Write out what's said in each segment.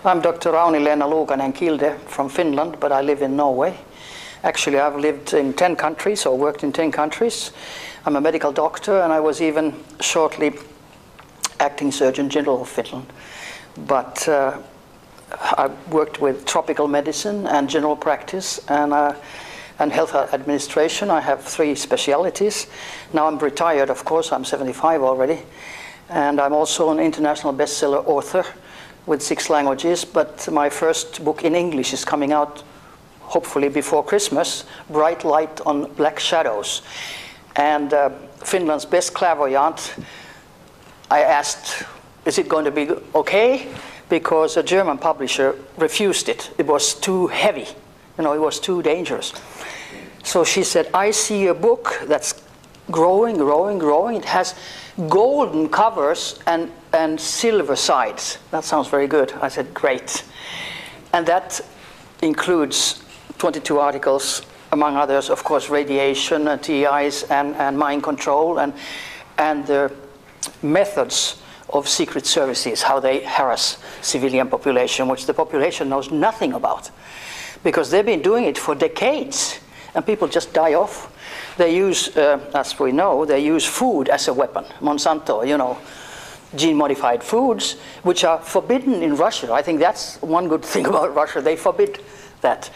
I'm Dr. RAUNI and KILDE from Finland, but I live in Norway. Actually, I've lived in 10 countries or worked in 10 countries. I'm a medical doctor, and I was even shortly acting Surgeon General of Finland. But I worked with tropical medicine and general practice and health administration. I have 3 specialties. Now I'm retired, of course. I'm 75 already. And I'm also an international bestseller author with 6 languages. But my first book in English is coming out hopefully before Christmas, Bright Light on Black Shadows. And Finland's best clairvoyant, I asked, is it going to be okay? Because a German publisher refused it. It was too heavy. You know, it was too dangerous. So she said, I see a book that's growing, growing, growing. It has golden covers and silver sides. That sounds very good. I said, great. And that includes 22 articles, among others, of course, radiation, TIs, and mind control, and the methods of secret services, how they harass civilian population, which the population knows nothing about, because they've been doing it for decades, and people just die off. They use, as we know, they use food as a weapon. Monsanto, you know, gene-modified foods, which are forbidden in Russia. I think that's one good thing about Russia. They forbid that.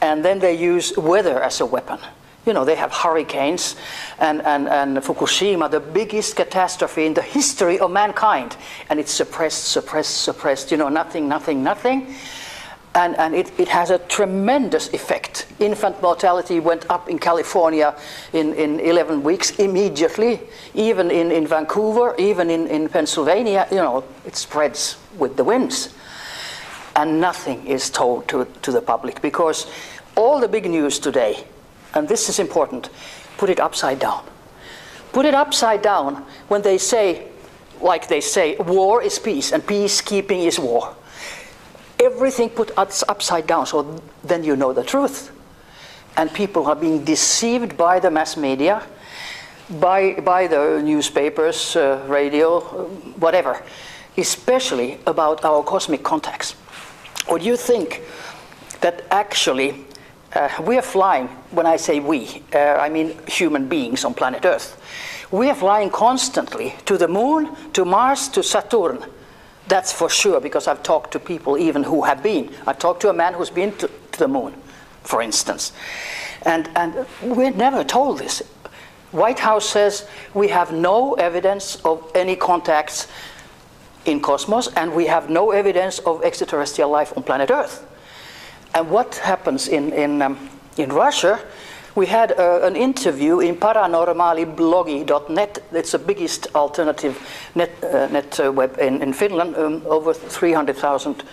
And then they use weather as a weapon. You know, they have hurricanes and Fukushima, the biggest catastrophe in the history of mankind. And it's suppressed, suppressed, suppressed, you know, nothing, nothing, nothing. And it has a tremendous effect. Infant mortality went up in California in 11 weeks immediately. Even in Vancouver, even in Pennsylvania, you know, it spreads with the winds. And nothing is told to the public, because all the big news today, and this is important, put it upside down. Put it upside down when they say, like they say, war is peace and peacekeeping is war. Everything put upside down, so then you know the truth. And people are being deceived by the mass media, by the newspapers, radio, whatever, especially about our cosmic contacts. Or do you think that actually we are flying, when I say we, I mean human beings on planet Earth. We are flying constantly to the moon, to Mars, to Saturn. That's for sure, because I've talked to people even who have been. I talked to a man who's been to the moon, for instance. And we're never told this. White House says we have no evidence of any contacts in cosmos, and we have no evidence of extraterrestrial life on planet Earth. And what happens in Russia? We had an interview in paranormaliblogi.net. It's the biggest alternative net web in Finland. Over 300,000,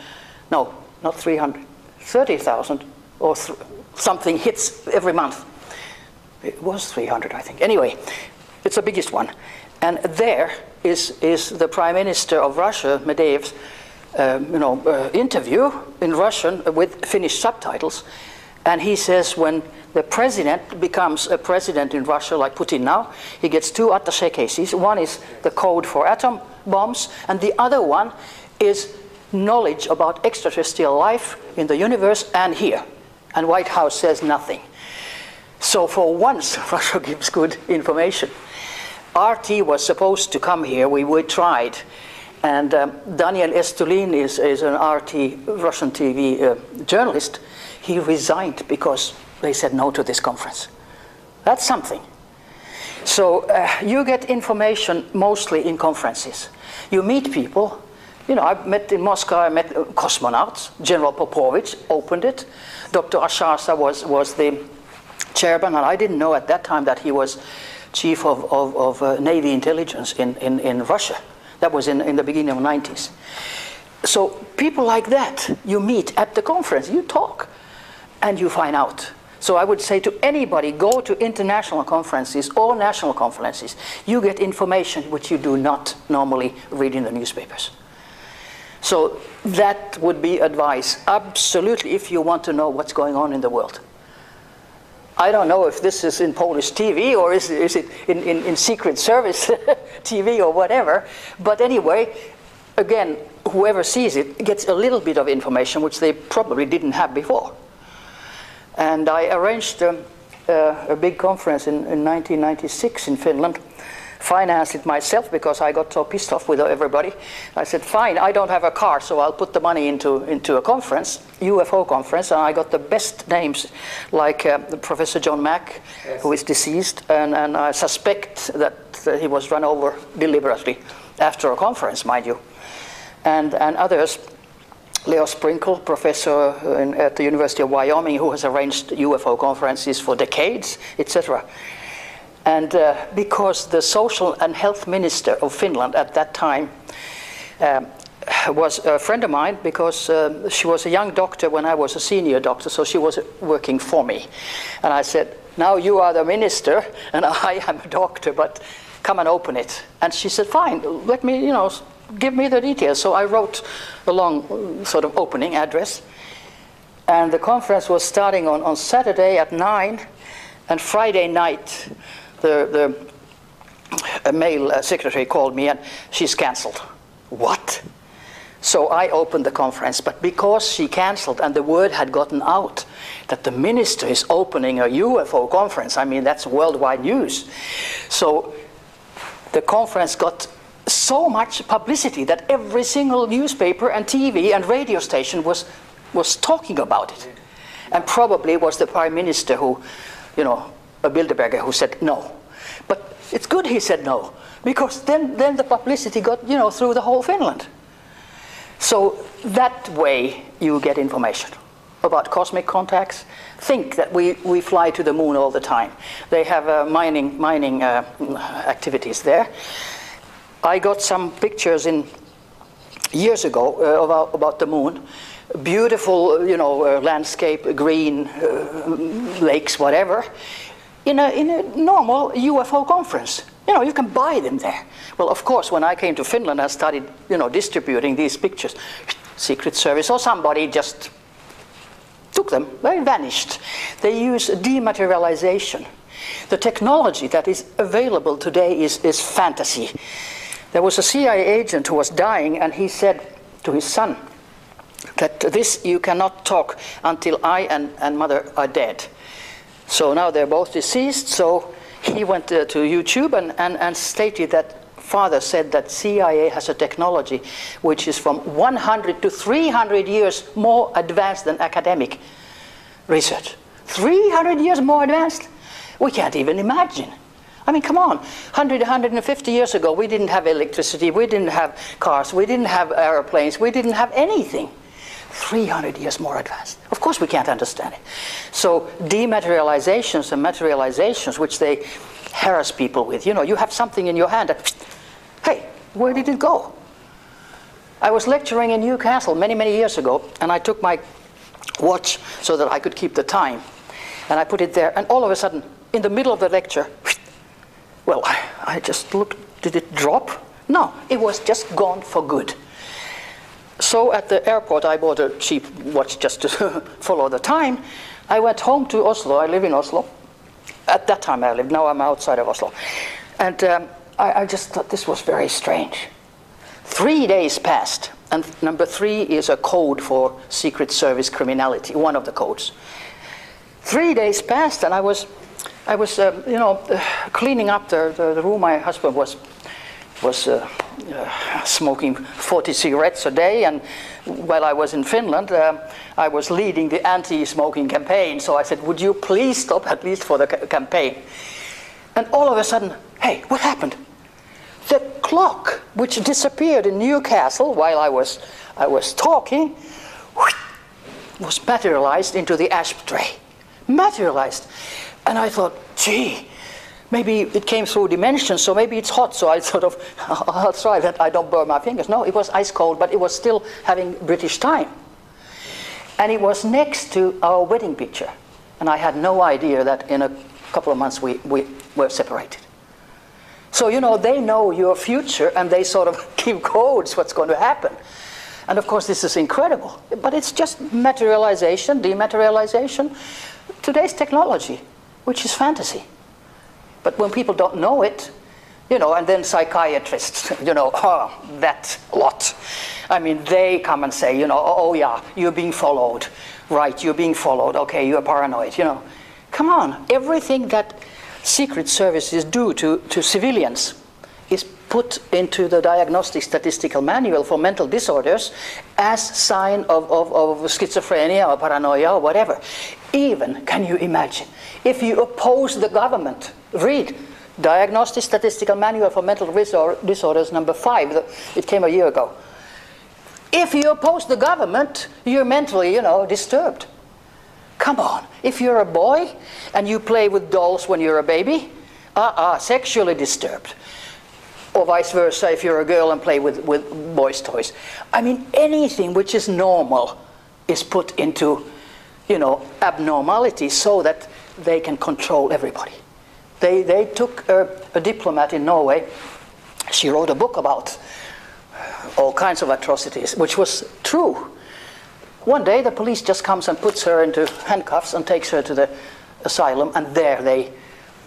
no, not 300, 30,000 or something hits every month. It was 300, I think. Anyway, it's the biggest one. And there is the Prime Minister of Russia, Medvedev's interview in Russian with Finnish subtitles. And he says when the president becomes a president in Russia, like Putin now, he gets 2 attaché cases. One is the code for atom bombs, and the other one is knowledge about extraterrestrial life in the universe and here. And White House says nothing. So for once, Russia gives good information. RT was supposed to come here. We tried. And Daniel Estulin is an RT Russian TV journalist. He resigned because they said no to this conference. That's something. So you get information mostly in conferences. You meet people. You know, I met in Moscow, I met cosmonauts. General Popovich opened it. Dr. Ashasa was the chairman, and I didn't know at that time that he was chief of Navy intelligence in Russia. That was in the beginning of the 90s. So people like that, you meet at the conference, you talk, and you find out. So I would say to anybody, go to international conferences or national conferences. You get information which you do not normally read in the newspapers. So that would be advice, absolutely, if you want to know what's going on in the world. I don't know if this is in Polish TV or is it in Secret Service TV or whatever. But anyway, again, whoever sees it gets a little bit of information which they probably didn't have before. And I arranged a big conference in 1996 in Finland, financed it myself because I got so pissed off with everybody. I said, fine, I don't have a car, so I'll put the money into a conference, UFO conference, and I got the best names, like Professor John Mack, yes, who is deceased, and I suspect that he was run over deliberately after a conference, mind you, and others. Leo Sprinkle, professor at the University of Wyoming, who has arranged UFO conferences for decades, etc. And because the social and health minister of Finland at that time was a friend of mine, because she was a young doctor when I was a senior doctor, so she was working for me. And I said, now you are the minister and I am a doctor, but come and open it. And she said, fine, let me, give me the details. So I wrote a long sort of opening address. And the conference was starting on Saturday at 9, and Friday night the male secretary called me and she's cancelled. What? So I opened the conference, but because she cancelled and the word had gotten out that the minister is opening a UFO conference, I mean, that's worldwide news. So the conference got so much publicity that every single newspaper and TV and radio station was talking about it. And probably it was the prime minister who, a Bilderberger, who said no. But it's good he said no, because then the publicity got, through the whole Finland. So that way you get information about cosmic contacts. Think that we fly to the moon all the time. They have mining activities there. I got some pictures years ago about the moon. Beautiful, landscape, green, lakes, whatever. In a normal UFO conference. You can buy them there. Well, of course, when I came to Finland, I started, distributing these pictures. Secret Service or somebody just took them. They vanished. They use dematerialization. The technology that is available today is fantasy. There was a CIA agent who was dying, and he said to his son that this you cannot talk until I and mother are dead. So now they're both deceased, so he went to YouTube and stated that father said that CIA has a technology which is from 100 to 300 years more advanced than academic research. 300 years more advanced? We can't even imagine. I mean, come on, 100, 150 years ago, we didn't have electricity, we didn't have cars, we didn't have airplanes, we didn't have anything. 300 years more advanced. Of course we can't understand it. So dematerializations and materializations, which they harass people with. You have something in your hand and, hey, where did it go? I was lecturing in Newcastle many, many years ago, and I took my watch so that I could keep the time. And I put it there, and all of a sudden, in the middle of the lecture, well, I just looked, did it drop? No, it was just gone for good. So at the airport, I bought a cheap watch just to follow the time. I went home to Oslo. I live in Oslo. At that time I lived. Now I'm outside of Oslo. And I just thought this was very strange. 3 days passed. And number 3 is a code for Secret Service criminality, one of the codes. 3 days passed, and I was cleaning up the room. My husband was smoking 40 cigarettes a day, and while I was in Finland, I was leading the anti-smoking campaign. So I said, would you please stop at least for the campaign? And all of a sudden, hey, what happened? The clock, which disappeared in Newcastle while I was talking, was materialized into the ashtray. Materialized. And I thought, gee, maybe it came through dimensions, so maybe it's hot, so I sort of, I'll try that I don't burn my fingers. No, it was ice cold, but it was still having British time. And it was next to our wedding picture. And I had no idea that in a couple of months we were separated. So, they know your future, and they sort of give codes what's going to happen. And of course, this is incredible. But it's just materialization, dematerialization. Today's technology, which is fantasy. But when people don't know it, and then psychiatrists, that lot. I mean, they come and say, you know, oh yeah, you're being followed. Right, you're being followed. Okay, you're paranoid, you know. Come on, everything that secret services do to civilians is put into the Diagnostic Statistical Manual for Mental Disorders as sign of schizophrenia or paranoia or whatever. Even, can you imagine, if you oppose the government, read Diagnostic Statistical Manual for Mental Disorders number 5, it came a year ago. If you oppose the government, you're mentally, you know, disturbed. Come on, if you're a boy and you play with dolls when you're a baby, sexually disturbed. Or vice versa, if you're a girl and play with boys' toys. I mean, anything which is normal is put into, you know, abnormality so that they can control everybody. They took a diplomat in Norway. She wrote a book about all kinds of atrocities, which was true. One day the police just comes and puts her into handcuffs and takes her to the asylum, and there they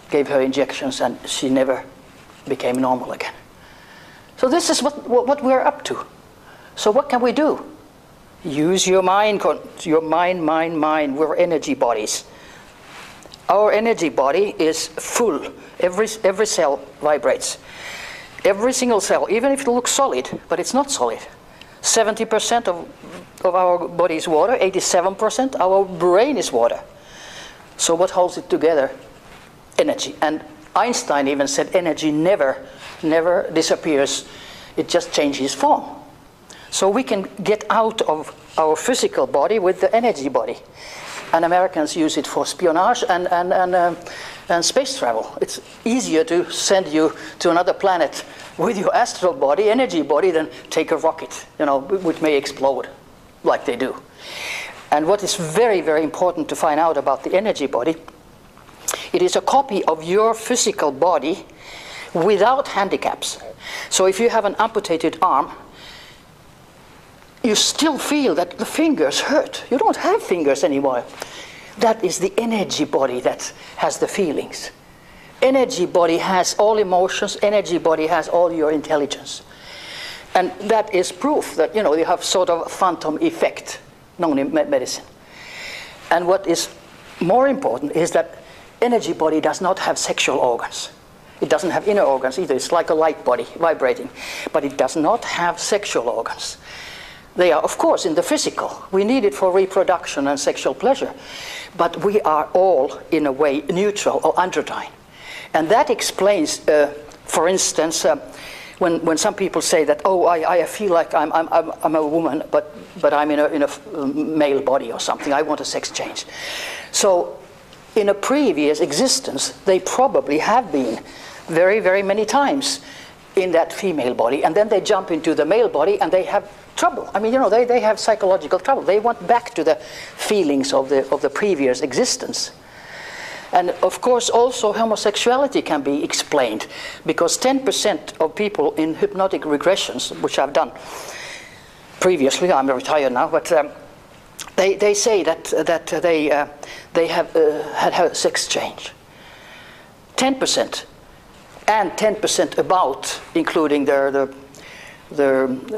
gave her injections and she never became normal again. So this is what we're up to. So what can we do? Use your mind, mind. We're energy bodies. Our energy body is full. Every cell vibrates. Every single cell, even if it looks solid, but it's not solid. 70% of our body is water, 87% our brain is water. So what holds it together? Energy. And Einstein even said energy never disappears, it just changes form. So we can get out of our physical body with the energy body. And Americans use it for espionage and space travel. It's easier to send you to another planet with your astral body, energy body, than take a rocket, you know, which may explode like they do. And what is very, very important to find out about the energy body, it is a copy of your physical body without handicaps. So if you have an amputated arm, you still feel that the fingers hurt. You don't have fingers anymore. That is the energy body that has the feelings. Energy body has all emotions. Energy body has all your intelligence. And that is proof that, you know, you have sort of a phantom effect known in medicine. And what is more important is that energy body does not have sexual organs. It doesn't have inner organs either. It's like a light body vibrating. But it does not have sexual organs. They are, of course, in the physical. We need it for reproduction and sexual pleasure. But we are all, in a way, neutral or androgyne. And that explains, for instance, when some people say that, oh, I feel like I'm a woman, but I'm in a male body or something. I want a sex change. So in a previous existence, they probably have been very, very many times in that female body. And then they jump into the male body and they have trouble. I mean, you know, they have psychological trouble. They want back to the feelings of the previous existence. And of course, also homosexuality can be explained, because 10% of people in hypnotic regressions, which I've done previously, I'm retired now, but they say that they have had a sex change. 10%, and 10% about, including the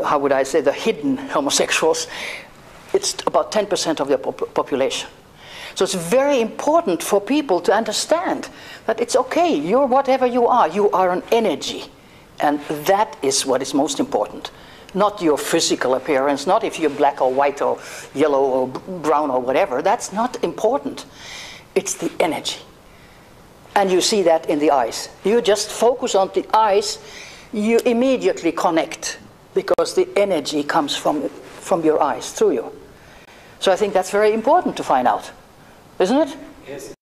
how would I say, the hidden homosexuals. It's about 10% of the population. So it's very important for people to understand that it's okay, you're whatever you are an energy. And that is what is most important. Not your physical appearance, not if you're black or white or yellow or brown or whatever. That's not important. It's the energy. And you see that in the eyes. You just focus on the eyes, you immediately connect, because the energy comes from your eyes, through you. So I think that's very important to find out. Isn't it? Yes.